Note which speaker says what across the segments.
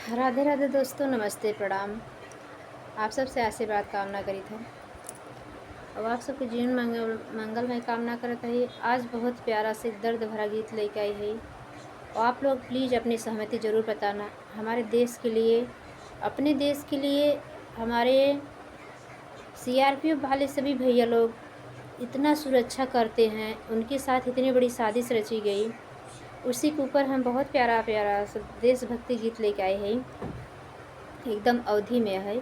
Speaker 1: राधे राधे दोस्तों, नमस्ते, प्रणाम। आप सबसे आशीर्वाद कामना करी था और आप सबके जीवन मंगलमय कामना करत है। आज बहुत प्यारा से दर्द भरा गीत लेके आई है और आप लोग प्लीज़ अपनी सहमति ज़रूर बताना। हमारे देश के लिए, अपने देश के लिए हमारे सीआरपीएफ वाले सभी भैया लोग इतना सुरक्षा करते हैं, उनके साथ इतनी बड़ी साजिश रची गई। उसी के ऊपर हम बहुत प्यारा प्यारा सब देशभक्ति गीत लेके आए हैं, एकदम अवधि में है।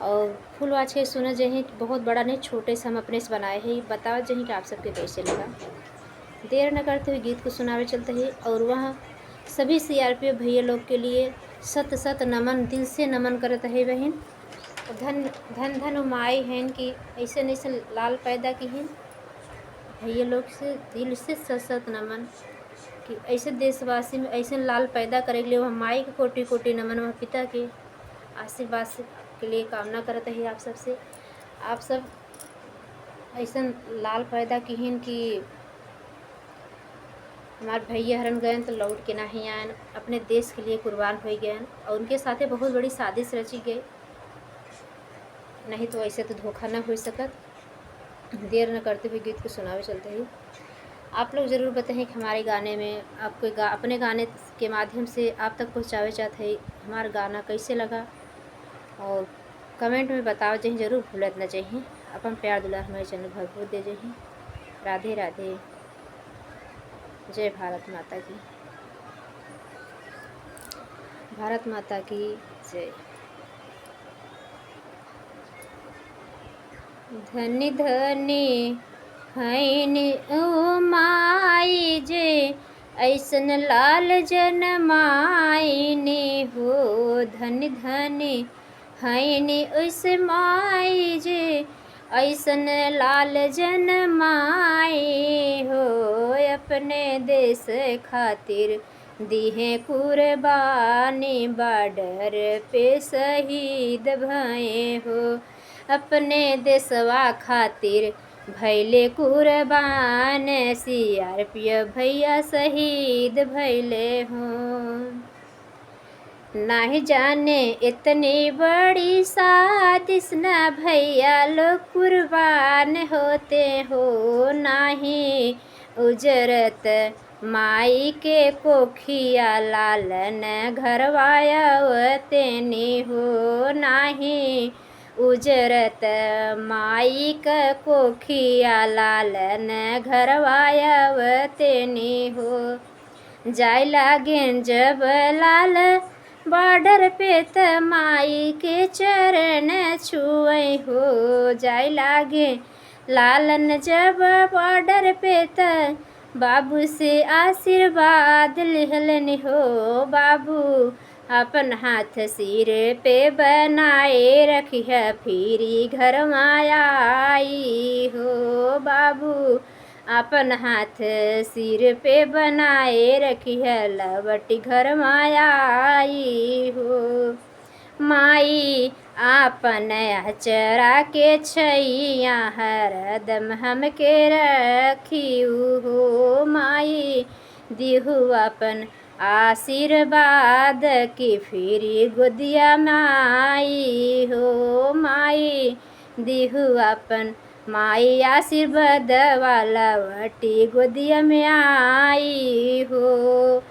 Speaker 1: और फुल वाच के सुना जही, बहुत बड़ा नहीं, छोटे से हम अपने से बनाए हैं। बताओ जही कि आप सबके कैसे लगा। देर न करते हुए गीत को सुनावे चलते हैं। और वहाँ सभी सीआरपीएफ भैया लोग के लिए सत सत नमन, दिल से नमन करत है बहन। धन धन धन माई हैं कि ऐसे नहीं से लाल पैदा की हैं भैया लोग से, दिल से सत सत नमन कि ऐसे देशवासी में ऐसे लाल पैदा करे के लिए वह माई के कोटि कोटि नमन, वह पिता के आशीर्वाद के लिए कामना करते हैं आप सबसे। आप सब ऐसा लाल पैदा किहिन कि हमारे भैया हरन गए तो लौट के नहीं आए, अपने देश के लिए कुर्बान हो गए और उनके साथ बहुत बड़ी साजिश रची गई। नहीं तो ऐसे तो धोखा ना हो सकत। देर न करते हुए गीत को सुनावे चलते हैं। आप लोग ज़रूर बताएं कि हमारे गाने में आपको अपने गाने के माध्यम से आप तक पहुँचावे चाहते हैं हमारा गाना कैसे लगा, और कमेंट में बताओ जहीं, ज़रूर भूलत न चाहिए। अपन प्यार दुलार हमारे चैनल भरपूर दे जहीं। राधे राधे, जय भारत माता की, भारत माता की जय। धन्य धन्य हैन ओ माई जे ऐसन लाल जनमाइने हो। धन्य धन्य हैन उस माई जे ऐसन लाल जनमाए हो। अपने देश खातिर दिहे कुर्बानी, बॉर्डर पे शहीद भये हो। अपने देशवा खातिर भैले कुर्बान, सीआरपीएफ भैया शहीद भैले हों। नहीं जाने इतनी बड़ी साजिश न भैया लोग कुर्बान होते हो। नहीं उजरत माई के कोखिया, लालन घरवाया तेनी हो। नहीं उजरत माई का कोखिया, लालन घरवाया तेनी हो। जाय लागेन जब लाल बॉर्डर पे त माई के चरण छुए हो। जाय लागे लालन जब बॉर्डर पे त बाबू से आशीर्वाद लिहलन हो। बाबू अपन हाथ सिर पे बनाए रखिया, फिरी घर माया आई हो। बाबू अपन हाथ सिर पे बनाए रखिया, लवटी घर माया आई हो। माई आपन अचरा के छैया, हरदम हमके रखियू हो। माई दिहु अपन आशीर्वाद की, फिरी गोदिया माई हो। माई दिहु अपन माई आशीर्वाद वाला, वटी गोदिया में आई हो।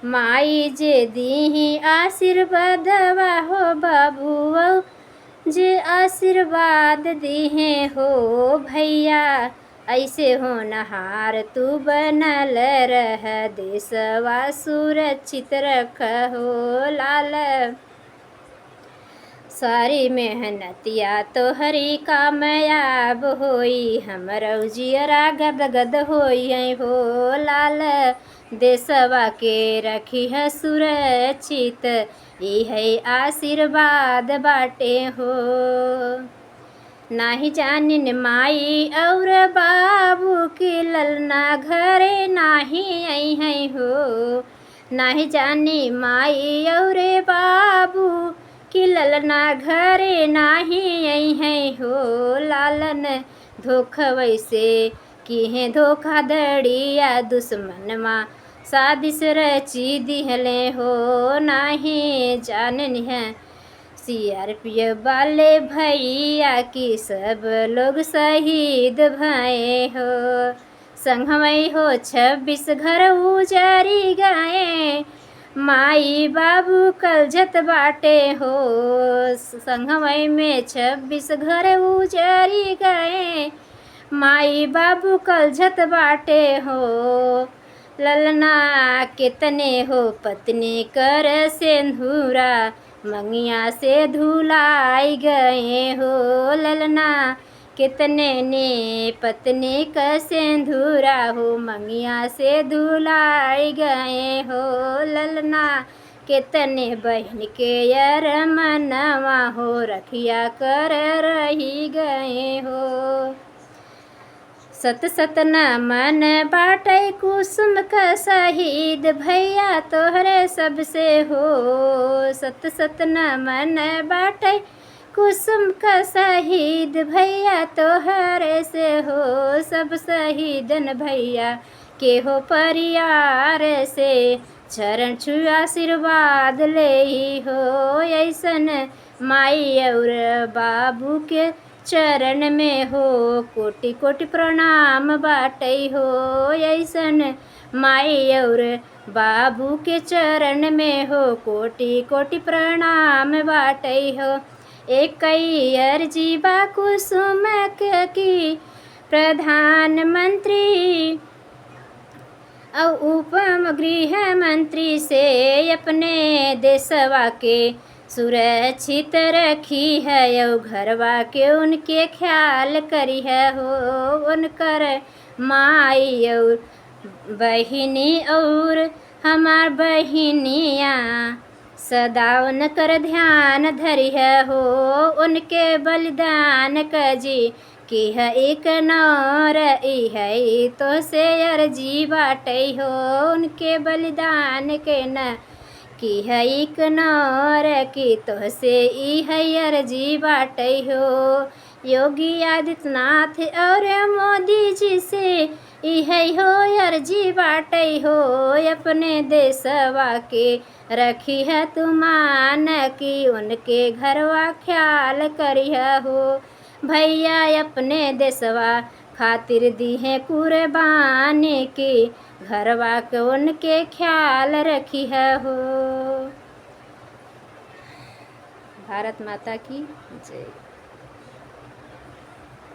Speaker 1: माई जे दीही आशीर्वाद हो, बाबू जे आशीर्वाद दीहे हो। भैया ऐसे हो नहार तू बनल रह, देशवा सुरक्षित रख हो। लाल सारी मेहनतिया तो हरी कामयाब होई, हमर जियरा गद गद होई हो। लाल देशवा के रखी है सुरक्षित, ई है आशीर्वाद बाटे हो। नाही जानिन माई और बाबू की, ललना घरे नाही आई है हो। नाही जानी माई और बाबू कि ललना घरे नाही आई है हो। लालन धोखा वैसे कि है धोखा दड़िया, दुश्मन माँ साजिश रची दिहले हो नाही जाननी है। CRPF वाले भैया की सब लोग शहीद भये हो। संगमई हो 26 घर उजारी गए, माई बाबू कलजत बाटे हो। संगमई में 26 घर उजारी गए, माई बाबू कलजत बाटे हो। ललना कितने हो पत्नी कर सिंदूरा, मंगिया से धुलाई गए हो। ललना कितने ने पत्नी का सिंदूरा हो, मंगिया से धुलाई गए हो। ललना कितने बहन के यर मनवा हो, रखिया कर रही गए हो। सत सत नमन बाटे कुसुम का शहीद भैया तोहरे सबसे हो। सत सत नमन बाटे कुसुम का शहीद भैया तोहरे से हो। सब शहीदन भैया के हो परिवार से, चरण छू आशीर्वाद ले हो। ऐसन माई और बाबू के चरण में हो, कोटि कोटि प्रणाम बाटे हो। ऐसन माई और बाबू के चरण में हो, कोटि कोटि प्रणाम बाटे हो। एक अर्जी बा कुसुम की प्रधानमंत्री और उप गृह मंत्री से, अपने देशवा के सुरक्षित रखी है। और घरवा के उनके ख्याल करी है हो। उनकर माई और बहिनी और हमार बहिनिया सदा उनकर ध्यान धरी है हो। उनके बलिदान कजी की है एक नौर है तो से अर्जी बाटे हो। उनके बलिदान के न की है एक नौर की तो से ई है अर्जी बाटे हो। योगी आदित्यनाथ और मोदी जी से ई है हो अर्जी बाटे हो। अपने देशवा के रखी है तुमान की, उनके घरवा ख्याल करी है हो। भैया अपने देशवा खातिर दी है कुर्बानी की, घरवा के उनके ख्याल रखी है हो। भारत माता की जय।